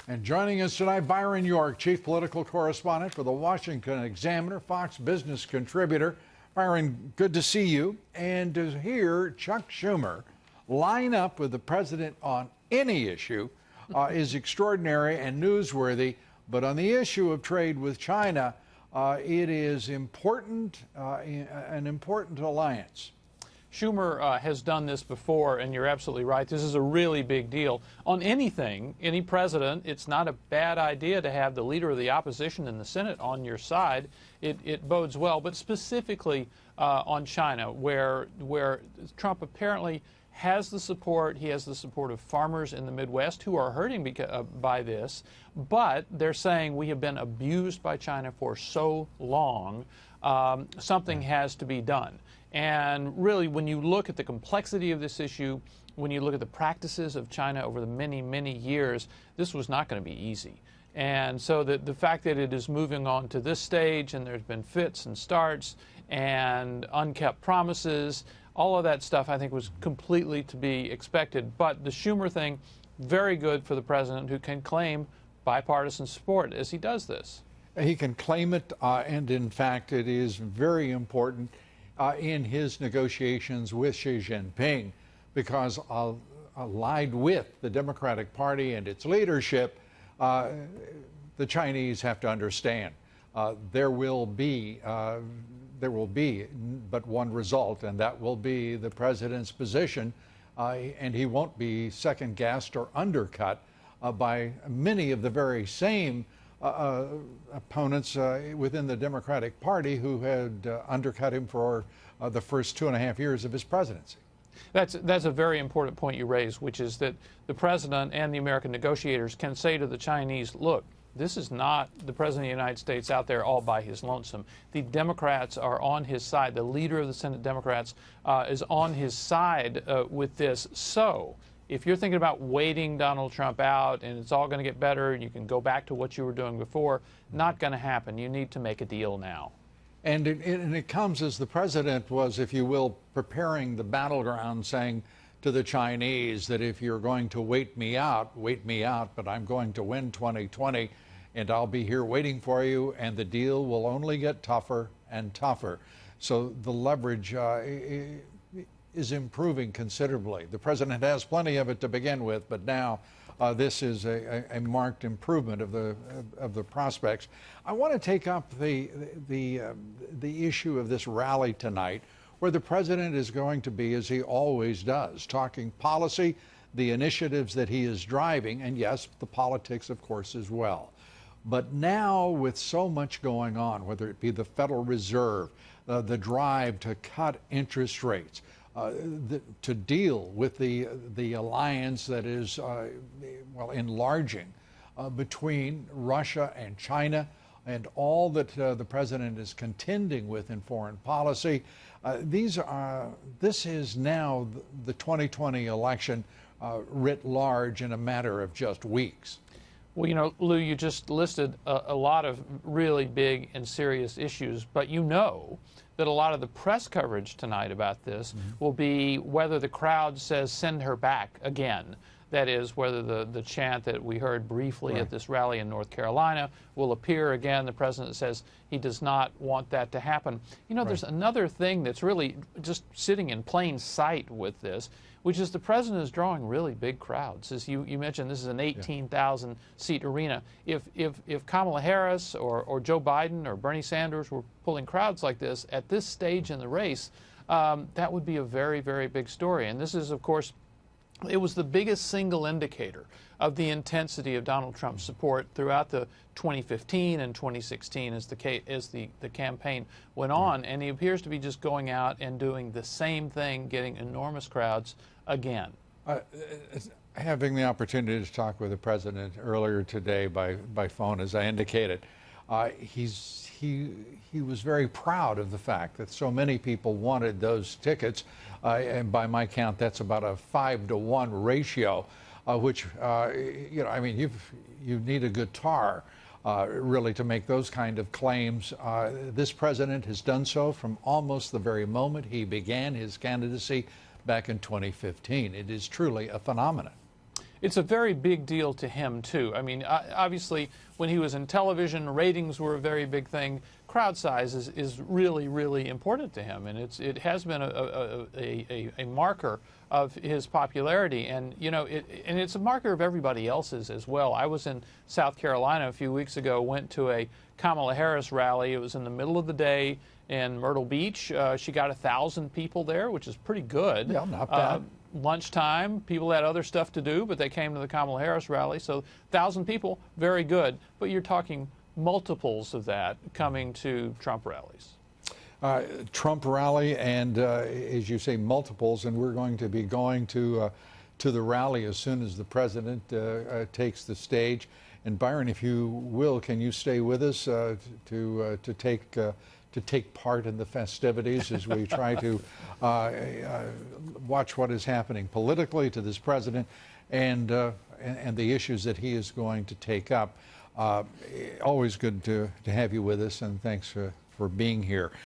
And joining us tonight, Byron York, chief political correspondent for the Washington Examiner, Fox Business contributor. Byron, good to see you. And to hear Chuck Schumer line up with the president on any issue is extraordinary and newsworthy. But on the issue of trade with China, it is important, an important alliance. Schumer has done this before, and you're absolutely right. This is a really big deal. On anything, any president, it's not a bad idea to have the leader of the opposition in the Senate on your side. It bodes well, but specifically on China, where Trump apparently has the support. He has the support of farmers in the Midwest who are hurting by this, but they're saying we have been abused by China for so long, something has to be done. And really, when you look at the complexity of this issue, when you look at the practices of China over the many, many years, this was not going to be easy. And so the fact that it is moving on to this stage, and there's been fits and starts and unkept promises, all of that stuff I think was completely to be expected. But the Schumer thing, very good for the president, who can claim bipartisan support as he does this. He can claim it, and in fact, it is very important in his negotiations with Xi Jinping, because allied with the Democratic Party and its leadership, the Chinese have to understand there will be but one result, and that will be the president's position, and he won't be second-guessed or undercut by many of the very same opponents within the Democratic Party who had undercut him for the first 2.5 years of his presidency. That's a very important point you raise, which is that the president and the American negotiators can say to the Chinese, look, this is not the president of the United States out there all by his lonesome. The Democrats are on his side. The leader of the Senate Democrats is on his side with this. So if you're thinking about waiting Donald Trump out and it's all going to get better and you can go back to what you were doing before, not going to happen. You need to make a deal now. And it comes as the president was, if you will, preparing the battleground, saying to the Chinese that if you're going to wait me out, but I'm going to win 2020 and I'll be here waiting for you, and the deal will only get tougher and tougher. So the leverage is improving considerably. The president has plenty of it to begin with, but now this is a marked improvement of the prospects. I want to take up the issue of this rally tonight, where the president is going to be, as he always does, talking policy, the initiatives that he is driving, and yes, the politics, of course, as well. But now, with so much going on, whether it be the Federal Reserve, the drive to cut interest rates, to deal with the alliance that is, enlarging between Russia and China, and all that the president is contending with in foreign policy, this is now the 2020 election writ large in a matter of just weeks. Well, you know, Lou, you just listed a lot of really big and serious issues, but you know that a lot of the press coverage tonight about this will be whether the crowd says send her back again. That is, whether the chant that we heard briefly at this rally in North Carolina will appear again. The president says he does not want that to happen. You know, there's another thing that's really just sitting in plain sight with this, which is the president is drawing really big crowds. As you mentioned, this is an 18,000-seat arena. If Kamala Harris or Joe Biden or Bernie Sanders were pulling crowds like this at this stage in the race, that would be a very, very big story. And this is, of course, it was the biggest single indicator of the intensity of Donald Trump's support throughout the 2015 and 2016 as the campaign went on. And he appears to be just going out and doing the same thing, getting enormous crowds again. Having the opportunity to talk with the president earlier today by phone, as I indicated, he was very proud of the fact that so many people wanted those tickets, and by my count, that's about a 5-to-1 ratio, which I mean, you need a guitar really to make those kind of claims. This president has done so from almost the very moment he began his candidacy back in 2015. It is truly a phenomenon. It's a very big deal to him, too. I mean, obviously, when he was in television, ratings were a very big thing. Crowd size is really, really important to him, and it has been a marker of his popularity, and and it's a marker of everybody else's as well. I was in South Carolina a few weeks ago, went to a Kamala Harris rally. It was in the middle of the day in Myrtle Beach. She got 1,000 people there, which is pretty good. Yeah, not bad. Lunchtime, people had other stuff to do, but they came to the Kamala Harris rally. So 1,000 people, very good. But you're talking multiples of that coming to Trump rallies. Trump rally, and as you say, multiples, and we're going to be going to the rally as soon as the president takes the stage. And Byron, if you will, can you stay with us to take part in the festivities as we try to watch what is happening politically to this president and the issues that he is going to take up. Always good to have you with us, and thanks for being here.